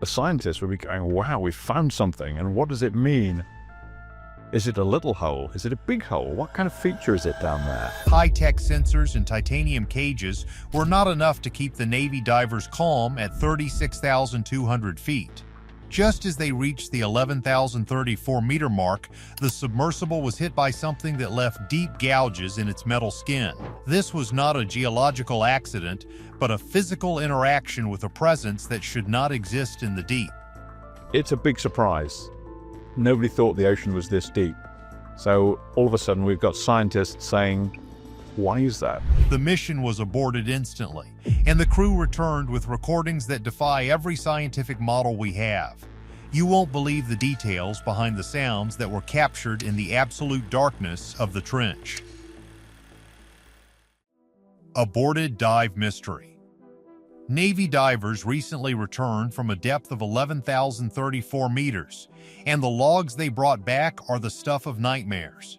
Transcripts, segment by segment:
the scientists would be going, wow, we found something, and what does it mean? Is it a little hole? Is it a big hole? What kind of feature is it down there? High-tech sensors and titanium cages were not enough to keep the Navy divers calm at 36,200 feet. Just as they reached the 11,034-meter mark, the submersible was hit by something that left deep gouges in its metal skin. This was not a geological accident, but a physical interaction with a presence that should not exist in the deep. It's a big surprise. Nobody thought the ocean was this deep. So all of a sudden we've got scientists saying, why is that? The mission was aborted instantly, and the crew returned with recordings that defy every scientific model we have. You won't believe the details behind the sounds that were captured in the absolute darkness of the trench. Aborted dive mystery. Navy divers recently returned from a depth of 11,034 meters, and the logs they brought back are the stuff of nightmares.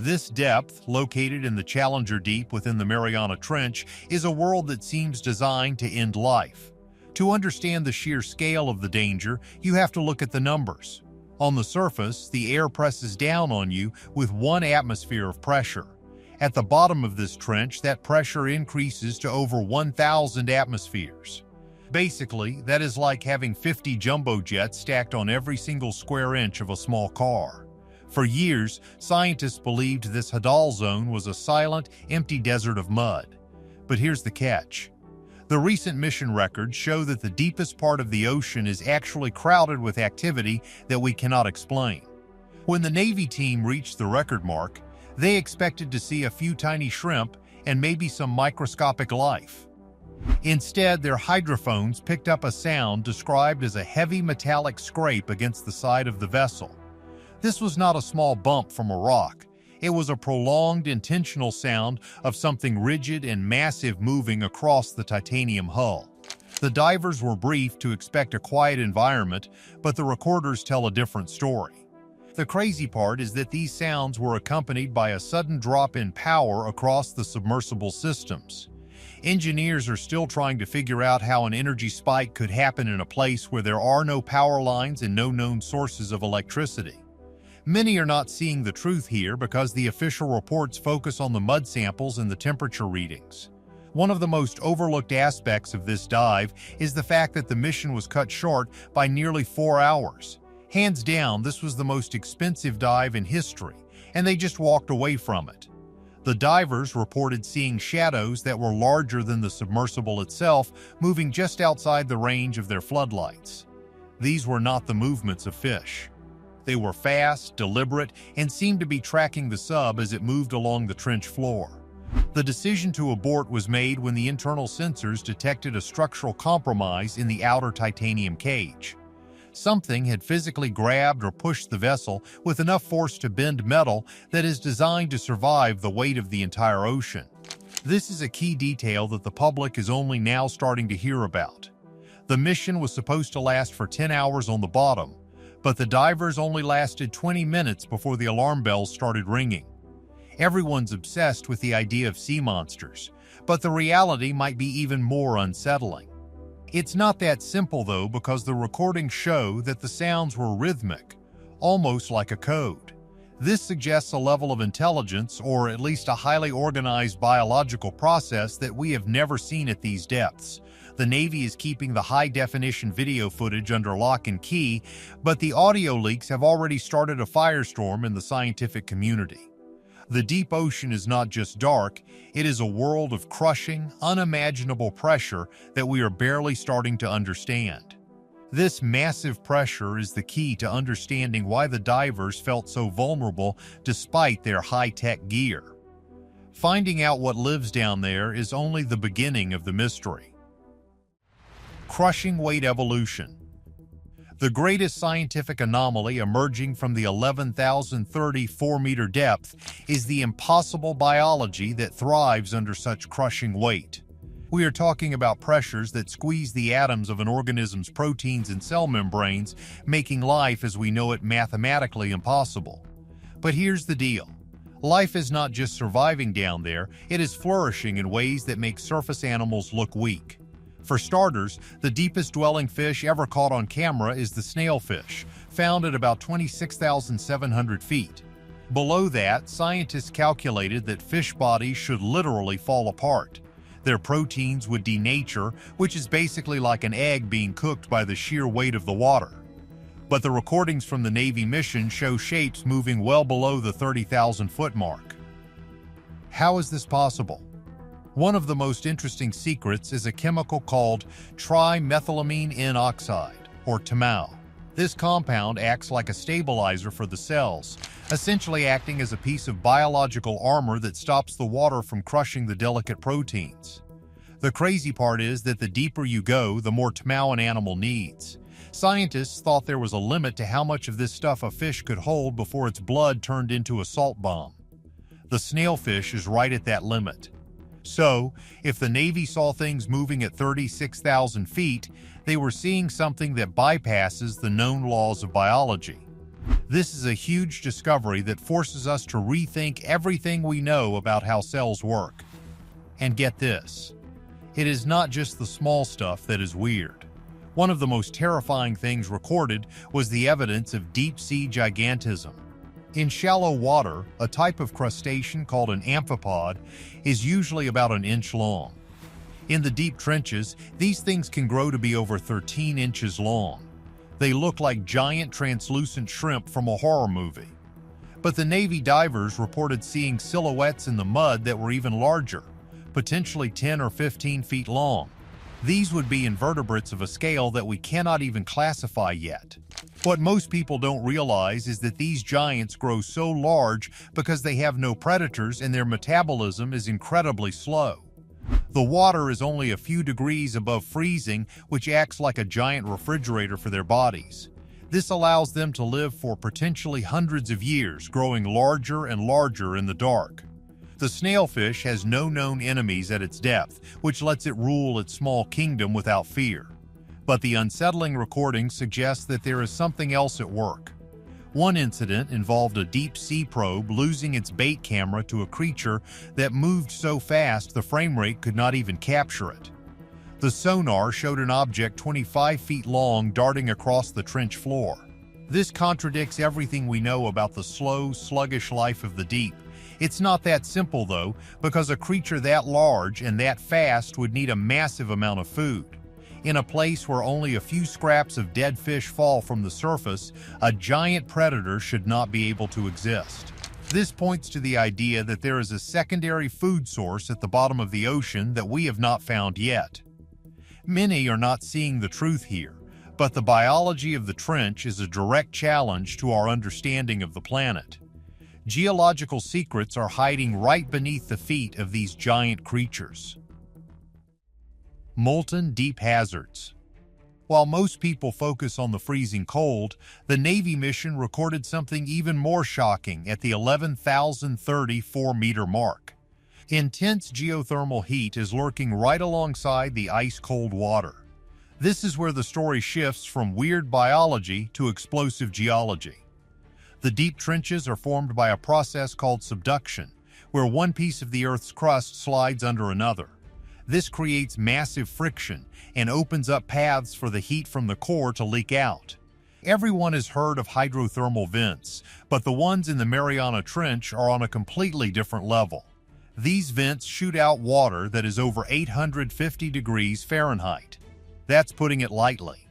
This depth, located in the Challenger Deep within the Mariana Trench, is a world that seems designed to end life. To understand the sheer scale of the danger, you have to look at the numbers. On the surface, the air presses down on you with 1 atmosphere of pressure. At the bottom of this trench, that pressure increases to over 1,000 atmospheres. Basically, that is like having 50 jumbo jets stacked on every single square inch of a small car. For years, scientists believed this hadal zone was a silent, empty desert of mud. But here's the catch. The recent mission records show that the deepest part of the ocean is actually crowded with activity that we cannot explain. When the Navy team reached the record mark, they expected to see a few tiny shrimp and maybe some microscopic life. Instead, their hydrophones picked up a sound described as a heavy metallic scrape against the side of the vessel. This was not a small bump from a rock. It was a prolonged, intentional sound of something rigid and massive moving across the titanium hull. The divers were briefed to expect a quiet environment, but the recorders tell a different story. The crazy part is that these sounds were accompanied by a sudden drop in power across the submersible systems. Engineers are still trying to figure out how an energy spike could happen in a place where there are no power lines and no known sources of electricity. Many are not seeing the truth here because the official reports focus on the mud samples and the temperature readings. One of the most overlooked aspects of this dive is the fact that the mission was cut short by nearly 4 hours. Hands down, this was the most expensive dive in history, and they just walked away from it. The divers reported seeing shadows that were larger than the submersible itself, moving just outside the range of their floodlights. These were not the movements of fish. They were fast, deliberate, and seemed to be tracking the sub as it moved along the trench floor. The decision to abort was made when the internal sensors detected a structural compromise in the outer titanium cage. Something had physically grabbed or pushed the vessel with enough force to bend metal that is designed to survive the weight of the entire ocean. This is a key detail that the public is only now starting to hear about. The mission was supposed to last for 10 hours on the bottom, but the divers only lasted 20 minutes before the alarm bells started ringing. Everyone's obsessed with the idea of sea monsters, but the reality might be even more unsettling. It's not that simple though, because the recordings show that the sounds were rhythmic, almost like a code. This suggests a level of intelligence, or at least a highly organized biological process that we have never seen at these depths. The Navy is keeping the high-definition video footage under lock and key, but the audio leaks have already started a firestorm in the scientific community. The deep ocean is not just dark, it is a world of crushing, unimaginable pressure that we are barely starting to understand. This massive pressure is the key to understanding why the divers felt so vulnerable despite their high-tech gear. Finding out what lives down there is only the beginning of the mystery. Crushing weight evolution. The greatest scientific anomaly emerging from the 11,034-meter depth is the impossible biology that thrives under such crushing weight. We are talking about pressures that squeeze the atoms of an organism's proteins and cell membranes, making life as we know it mathematically impossible. But here's the deal. Life is not just surviving down there, it is flourishing in ways that make surface animals look weak. For starters, the deepest dwelling fish ever caught on camera is the snailfish, found at about 26,700 feet. Below that, scientists calculated that fish bodies should literally fall apart. Their proteins would denature, which is basically like an egg being cooked by the sheer weight of the water. But the recordings from the Navy mission show shapes moving well below the 30,000-foot mark. How is this possible? One of the most interesting secrets is a chemical called trimethylamine N-oxide, or TMAO. This compound acts like a stabilizer for the cells, essentially acting as a piece of biological armor that stops the water from crushing the delicate proteins. The crazy part is that the deeper you go, the more TMAO an animal needs. Scientists thought there was a limit to how much of this stuff a fish could hold before its blood turned into a salt bomb. The snailfish is right at that limit. So, if the Navy saw things moving at 36,000 feet, they were seeing something that bypasses the known laws of biology. This is a huge discovery that forces us to rethink everything we know about how cells work. And get this, it is not just the small stuff that is weird. One of the most terrifying things recorded was the evidence of deep-sea gigantism. In shallow water, a type of crustacean called an amphipod is usually about an inch long. In the deep trenches, these things can grow to be over 13 inches long. They look like giant translucent shrimp from a horror movie. But the Navy divers reported seeing silhouettes in the mud that were even larger, potentially 10 or 15 feet long. These would be invertebrates of a scale that we cannot even classify yet. What most people don't realize is that these giants grow so large because they have no predators and their metabolism is incredibly slow. The water is only a few degrees above freezing, which acts like a giant refrigerator for their bodies. This allows them to live for potentially hundreds of years, growing larger and larger in the dark. The snailfish has no known enemies at its depth, which lets it rule its small kingdom without fear. But the unsettling recordings suggest that there is something else at work. One incident involved a deep-sea probe losing its bait camera to a creature that moved so fast the frame rate could not even capture it. The sonar showed an object 25 feet long darting across the trench floor. This contradicts everything we know about the slow, sluggish life of the deep. It's not that simple, though, because a creature that large and that fast would need a massive amount of food. In a place where only a few scraps of dead fish fall from the surface, a giant predator should not be able to exist. This points to the idea that there is a secondary food source at the bottom of the ocean that we have not found yet. Many are not seeing the truth here, but the biology of the trench is a direct challenge to our understanding of the planet. Geological secrets are hiding right beneath the feet of these giant creatures. Molten deep hazards. While most people focus on the freezing cold, the Navy mission recorded something even more shocking at the 11,034-meter mark. Intense geothermal heat is lurking right alongside the ice-cold water. This is where the story shifts from weird biology to explosive geology. The deep trenches are formed by a process called subduction, where one piece of the Earth's crust slides under another. This creates massive friction and opens up paths for the heat from the core to leak out. Everyone has heard of hydrothermal vents, but the ones in the Mariana Trench are on a completely different level. These vents shoot out water that is over 850 degrees Fahrenheit. That's putting it lightly.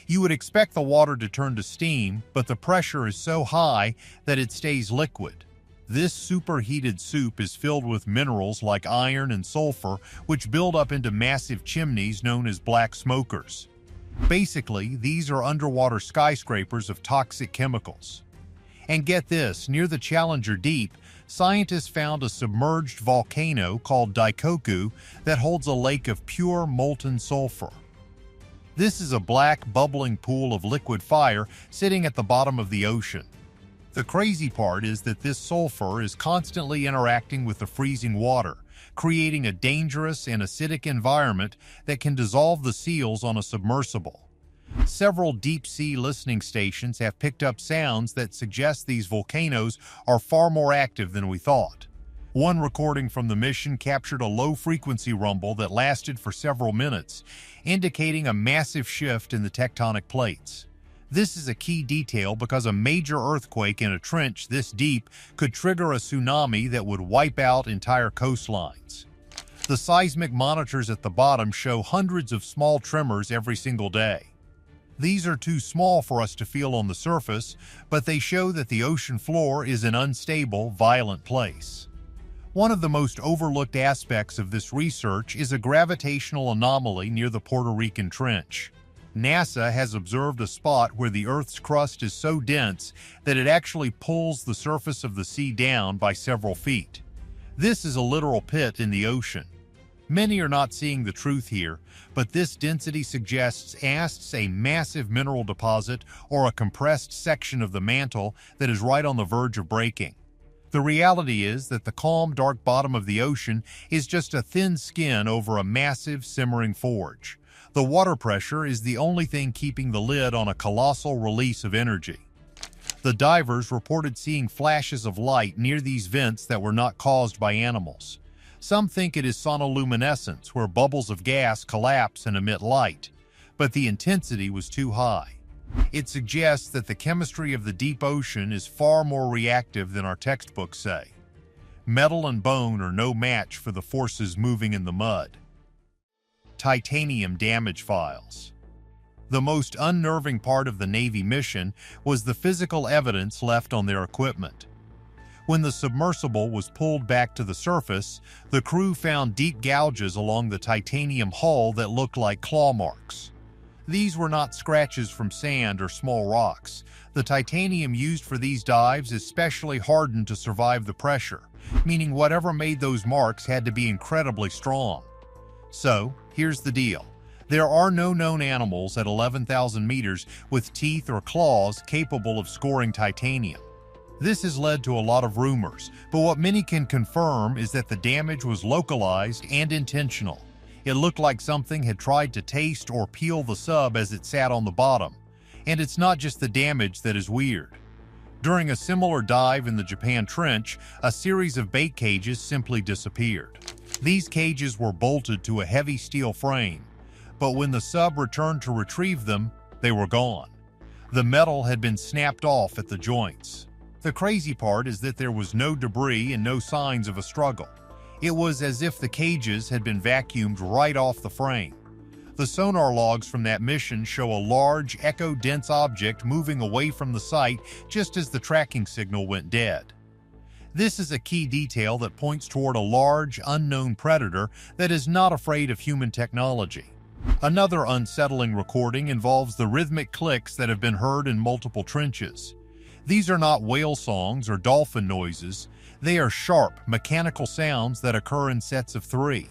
You would expect the water to turn to steam, but the pressure is so high that it stays liquid. This superheated soup is filled with minerals like iron and sulfur, which build up into massive chimneys known as black smokers. Basically, these are underwater skyscrapers of toxic chemicals. And get this, near the Challenger Deep, scientists found a submerged volcano called Daikoku that holds a lake of pure molten sulfur. This is a black, bubbling pool of liquid fire sitting at the bottom of the ocean. The crazy part is that this sulfur is constantly interacting with the freezing water, creating a dangerous and acidic environment that can dissolve the seals on a submersible. Several deep-sea listening stations have picked up sounds that suggest these volcanoes are far more active than we thought. One recording from the mission captured a low-frequency rumble that lasted for several minutes, indicating a massive shift in the tectonic plates. This is a key detail because a major earthquake in a trench this deep could trigger a tsunami that would wipe out entire coastlines. The seismic monitors at the bottom show hundreds of small tremors every single day. These are too small for us to feel on the surface, but they show that the ocean floor is an unstable, violent place. One of the most overlooked aspects of this research is a gravitational anomaly near the Puerto Rican Trench. NASA has observed a spot where the Earth's crust is so dense that it actually pulls the surface of the sea down by several feet. This is a literal pit in the ocean. Many are not seeing the truth here, but this density suggests a massive mineral deposit or a compressed section of the mantle that is right on the verge of breaking. The reality is that the calm, dark bottom of the ocean is just a thin skin over a massive, simmering forge. The water pressure is the only thing keeping the lid on a colossal release of energy. The divers reported seeing flashes of light near these vents that were not caused by animals. Some think it is sonoluminescence, where bubbles of gas collapse and emit light, but the intensity was too high. It suggests that the chemistry of the deep ocean is far more reactive than our textbooks say. Metal and bone are no match for the forces moving in the mud. Titanium damage files. The most unnerving part of the Navy mission was the physical evidence left on their equipment. When the submersible was pulled back to the surface, the crew found deep gouges along the titanium hull that looked like claw marks. These were not scratches from sand or small rocks. The titanium used for these dives is specially hardened to survive the pressure, meaning whatever made those marks had to be incredibly strong. So, here's the deal. There are no known animals at 11,000 meters with teeth or claws capable of scoring titanium. This has led to a lot of rumors, but what many can confirm is that the damage was localized and intentional. It looked like something had tried to taste or peel the sub as it sat on the bottom. And it's not just the damage that is weird. During a similar dive in the Japan Trench, a series of bait cages simply disappeared. These cages were bolted to a heavy steel frame, but when the sub returned to retrieve them, they were gone. The metal had been snapped off at the joints. The crazy part is that there was no debris and no signs of a struggle. It was as if the cages had been vacuumed right off the frame. The sonar logs from that mission show a large, echo-dense object moving away from the site just as the tracking signal went dead. This is a key detail that points toward a large, unknown predator that is not afraid of human technology. Another unsettling recording involves the rhythmic clicks that have been heard in multiple trenches. These are not whale songs or dolphin noises. They are sharp, mechanical sounds that occur in sets of 3.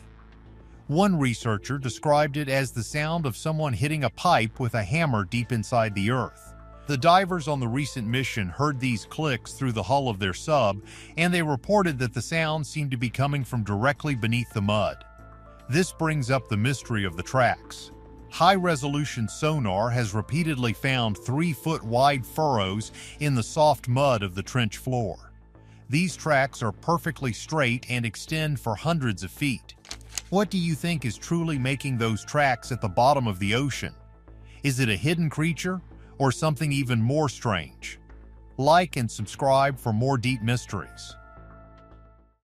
One researcher described it as the sound of someone hitting a pipe with a hammer deep inside the earth. The divers on the recent mission heard these clicks through the hull of their sub, and they reported that the sound seemed to be coming from directly beneath the mud. This brings up the mystery of the tracks. High-resolution sonar has repeatedly found 3-foot-wide furrows in the soft mud of the trench floor. These tracks are perfectly straight and extend for hundreds of feet. What do you think is truly making those tracks at the bottom of the ocean? Is it a hidden creature or something even more strange? Like and subscribe for more deep mysteries.